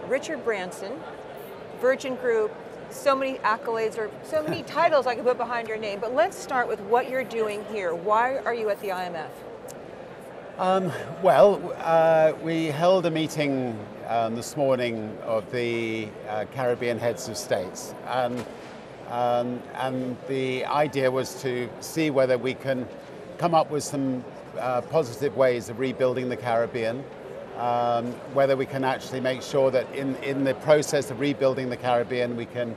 Richard Branson, Virgin Group, so many accolades or so many titles I could put behind your name, but let's start with what you're doing here. Why are you at the IMF? We held a meeting this morning of the Caribbean heads of states, and the idea was to see whether we can come up with some positive ways of rebuilding the Caribbean, whether we can actually make sure that in the process of rebuilding the Caribbean we can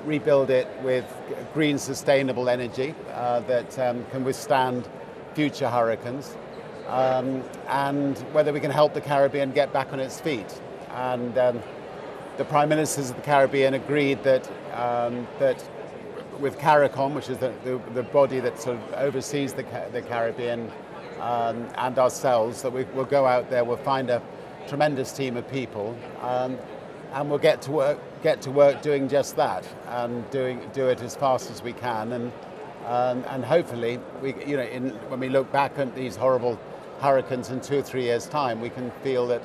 rebuild it with green sustainable energy that can withstand future hurricanes. And whether we can help the Caribbean get back on its feet. And the Prime Ministers of the Caribbean agreed that with CARICOM, which is the body that sort of oversees the Caribbean and ourselves, that we'll go out there, we'll find a tremendous team of people, and we'll get to work doing just that, and do it as fast as we can, and hopefully when we look back at these horrible hurricanes in 2 or 3 years' time, we can feel that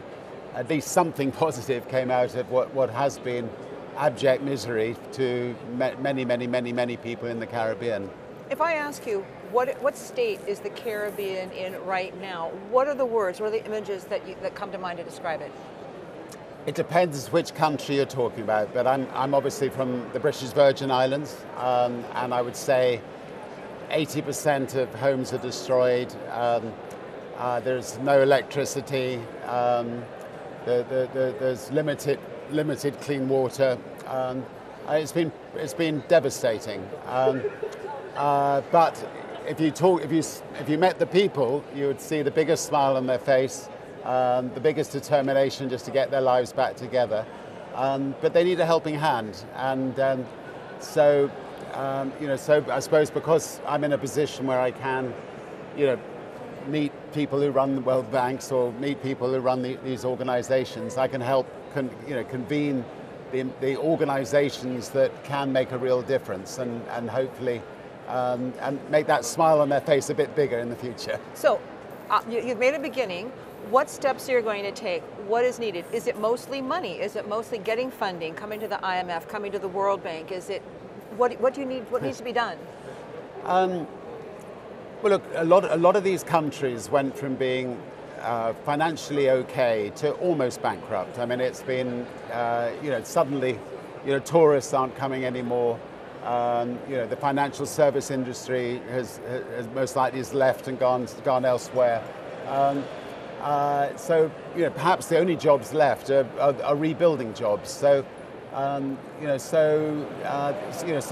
at least something positive came out of what has been abject misery to many people in the Caribbean. If I ask you, what state is the Caribbean in right now? What are the words, what are the images that come to mind to describe it? It depends which country you're talking about, but I'm obviously from the British Virgin Islands, and I would say 80% of homes are destroyed. There's no electricity. There's limited clean water. It's been devastating. But if you met the people, you would see the biggest smile on their face, the biggest determination just to get their lives back together. But they need a helping hand, and so I suppose because I'm in a position where I can, meet people who run the World Banks or meet people who run these organizations, I can help convene the organizations that can make a real difference and hopefully and make that smile on their face a bit bigger in the future. So you've made a beginning. What steps are you going to take? What is needed? Is it mostly money? Is it mostly getting funding, coming to the IMF, coming to the World Bank? Is it what do you need? What needs to be done? Well, look, a lot of these countries went from being financially okay to almost bankrupt. I mean, it's been, suddenly, tourists aren't coming anymore. The financial service industry has most likely left and gone elsewhere. So, perhaps the only jobs left are rebuilding jobs. So, so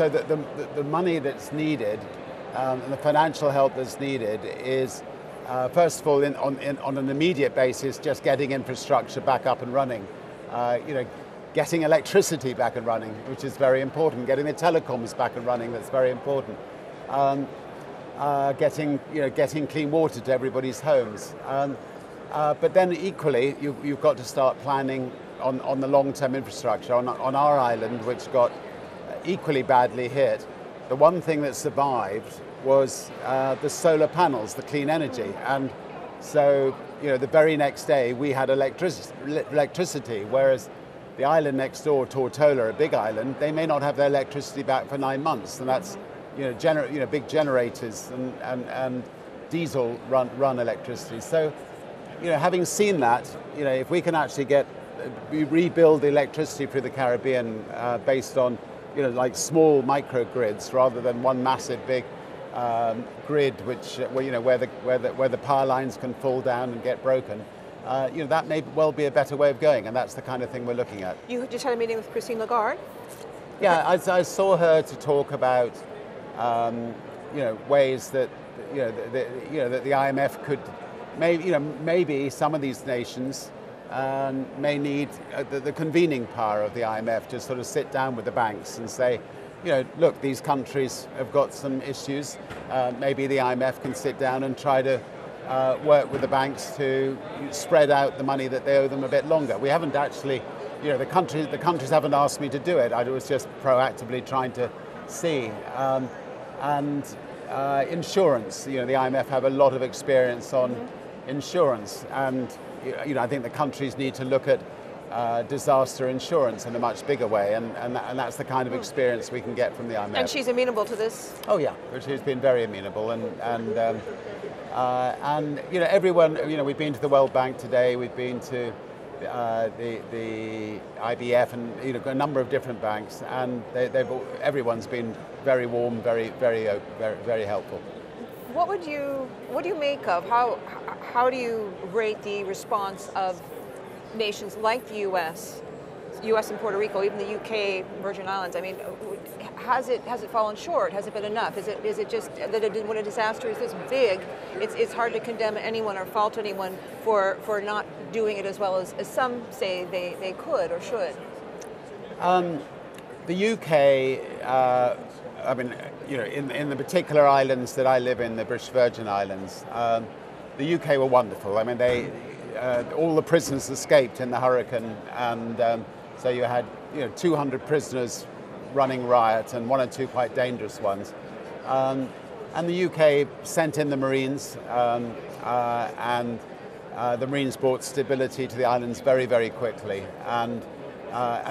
that the money that's needed. And the financial help that's needed is, first of all, on an immediate basis, just getting infrastructure back up and running. Getting electricity back and running, which is very important. Getting the telecoms back and running, that's very important. Getting clean water to everybody's homes. But then equally, you've got to start planning on the long-term infrastructure. On our island, which got equally badly hit, the one thing that survived was the solar panels, the clean energy. And so, the very next day we had electricity, whereas the island next door, Tortola, a big island, they may not have their electricity back for 9 months. And that's, big generators and diesel run electricity. So, having seen that, if we can actually rebuild the electricity for the Caribbean based on like small microgrids rather than one massive big grid, which where the power lines can fall down and get broken. That may well be a better way of going, and that's the kind of thing we're looooking at. You just had a meeting with Christine Lagarde. Yeah, I saw her to talk about ways that that the IMF could maybe some of these nations may need the convening power of the IMF to sort of sit down with the banks and say, look, these countries have got some issues. Maybe the IMF can sit down and try to work with the banks to spread out the money that they owe them a bit longer. We haven't actually, the countries haven't asked me to do it. I was just proactively trying to see. Insurance, the IMF have a lot of experience on insurance, and I think the countries need to look at disaster insurance in a much bigger way, and that's the kind of experience we can get from the IMF. And she's amenable to this? Oh yeah, she's been very amenable, and you know, everyone, you know, we've been to the World Bank today, we've been to the IBF, and you know, a number of different banks, and everyone's been very warm, very helpful. What do you make of how do you rate the response of nations like the U.S. and Puerto Rico, even the UK, Virgin Islands? I mean, has it fallen short? Has it been enough? Is it just that when a disaster is this big, it's hard to condemn anyone or fault anyone for not doing it as well as some say they could or should? The UK, I mean, you know, in the particular islands that I live in, the British Virgin Islands, the UK were wonderful. I mean, all the prisoners escaped in the hurricane, and so you had 200 prisoners running riot and one or two quite dangerous ones. And the UK sent in the Marines, and the Marines brought stability to the islands very quickly. And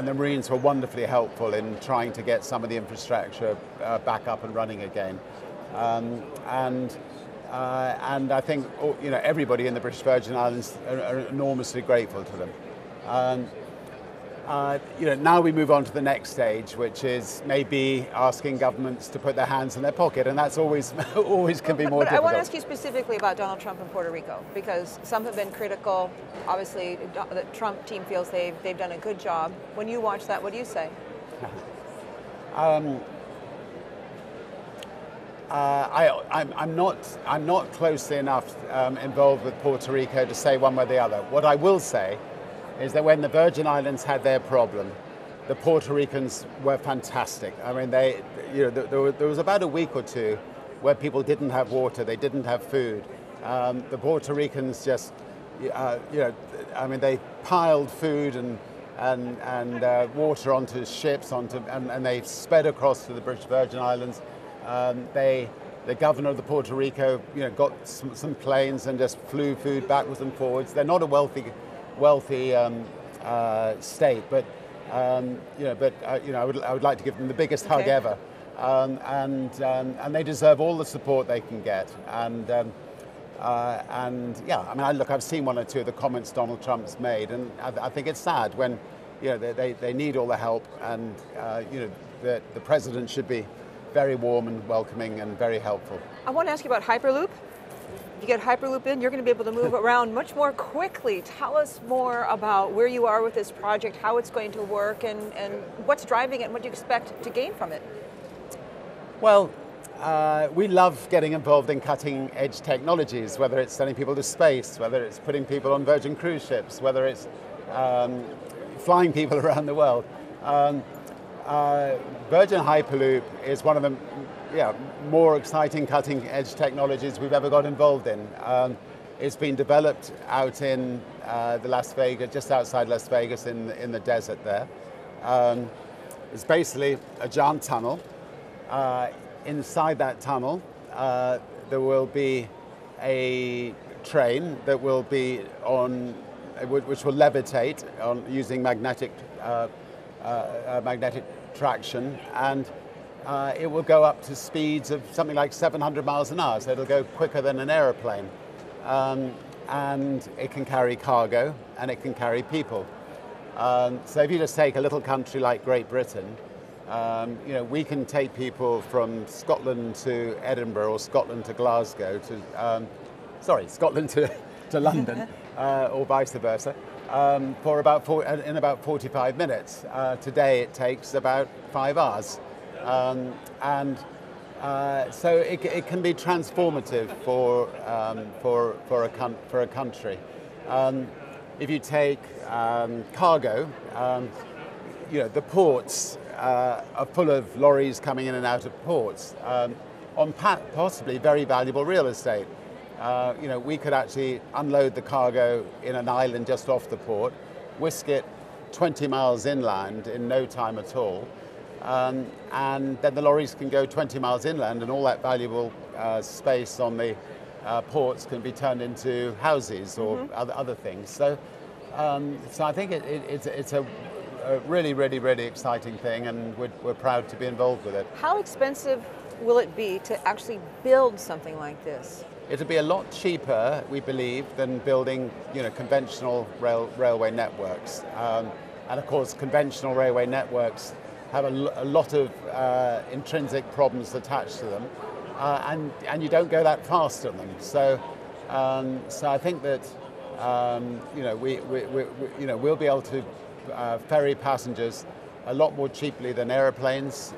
the Marines were wonderfully helpful in trying to get some of the infrastructure back up and running again. And I think everybody in the British Virgin Islands are enormously grateful to them. Now we move on to the next stage, which is maybe asking governments to put their hands in their pocket, and that's always can be more difficult. I want to ask you specifically about Donald Trump and Puerto Rico, because some have been critical. Obviously, the Trump team feels they've done a good job. When you watch that, what do you say? I'm not closely enough involved with Puerto Rico to say one way or the other. What I will say is that when the Virgin Islands had their problem, the Puerto Ricans were fantastic. I mean, there was about a week or two where people didn't have water, they didn't have food. The Puerto Ricans just, I mean, they piled food and water onto ships, and they sped across to the British Virgin Islands. The governor of the Puerto Rico, got some planes and just flew food backwards and forwards. They're not a wealthy state, but I would like to give them the biggest hug ever, and they deserve all the support they can get. And yeah, I mean, I've seen one or two of the comments Donald Trump's made, and I think it's sad when they need all the help, and the president should be very warm and welcoming and very helpful. I want to ask you about Hyperloop. If you get Hyperloop in, you're going to be able to move around much more quickly. Tell us more about where you are with this project, how it's going to work, and what's driving it, and what do you expect to gain from it? Well, we love getting involved in cutting edge technologies, whether it's sending people to space, whether it's putting people on Virgin cruise ships, whether it's flying people around the world. Virgin Hyperloop is one of the more exciting cutting edge technologies we've ever got involved in. It's been developed out in the Las Vegas, just outside Las Vegas in the desert there. It's basically a giant tunnel. Inside that tunnel there will be a train that will be which will levitate using magnetic traction, and it will go up to speeds of something like 700 miles an hour, so it'll go quicker than an aeroplane. And it can carry cargo, and it can carry people. So if you just take a little country like Great Britain, we can take people from Scotland to Edinburgh, or Scotland to Glasgow, Scotland to London, or vice versa. In about 45 minutes. Today it takes about 5 hours, so it can be transformative for a country. If you take cargo, the ports are full of lorries coming in and out of ports on possibly very valuable real estate. We could actually unload the cargo in an island just off the port, whisk it 20 miles inland in no time at all, and then the lorries can go 20 miles inland, and all that valuable space on the ports can be turned into houses or other things. So So I think it's a really, really, really exciting thing, and we're proud to be involved with it. How expensive will it be to actually build something like this? It'll be a lot cheaper, we believe, than building, conventional railway networks. And of course, conventional railway networks have a lot of intrinsic problems attached to them, and you don't go that fast on them. So I think that we'll be able to ferry passengers a lot more cheaply than aeroplanes.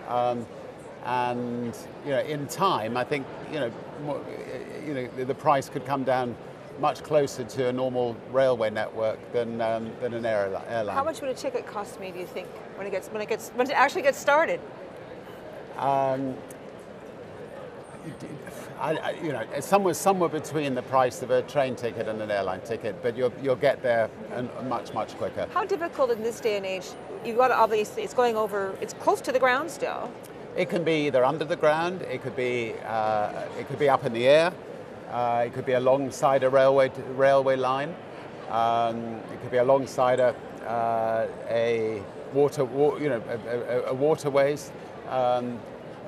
And in time, I think the price could come down much closer to a normal railway network than an airline. How much would a ticket cost me, do you think, when it actually gets started? Somewhere between the price of a train ticket and an airline ticket, but you'll get there much quicker. How difficult in this day and age? You've got to obviously, it's close to the ground still. It can be either under the ground, it could be up in the air, it could be alongside a railway line, it could be alongside a waterways.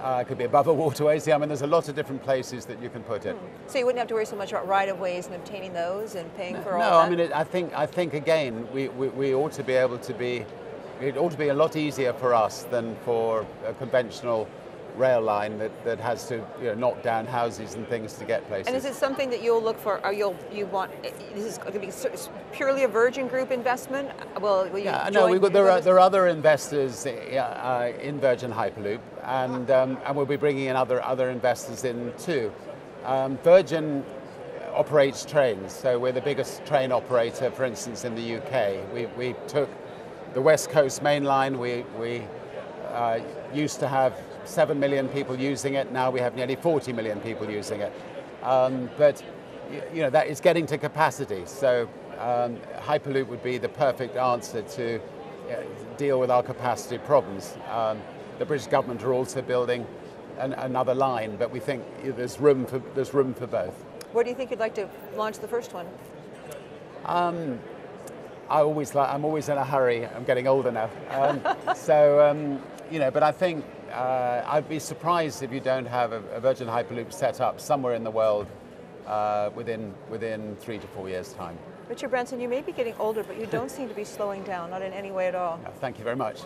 It could be above a waterways. I mean, there's a lot of different places that you can put it. So you wouldn't have to worry so much about right-of-ways and obtaining those and paying for all that? No, I mean, I think again, we ought to be able to be. It ought to be a lot easier for us than for a conventional rail line that has to knock down houses and things to get places. And is it something that you'll look for, or you want? This is going to be purely a Virgin Group investment? Will you join? There are other investors in Virgin Hyperloop, and we'll be bringing in other investors in too. Virgin operates trains, so we're the biggest train operator, for instance, in the UK. We took the West Coast Main Line. We used to have 7 million people using it. Now we have nearly 40 million people using it. But that is getting to capacity. So Hyperloop would be the perfect answer to deal with our capacity problems. The British government are also building another line, but we think there's room for both. Where do you think you'd like to launch the first one? I'm always in a hurry. I'm getting older now. But I think I'd be surprised if you don't have a Virgin Hyperloop set up somewhere in the world within 3 to 4 years' time. Richard Branson, you may be getting older, but you don't seem to be slowing down, not in any way at all. Thank you very much.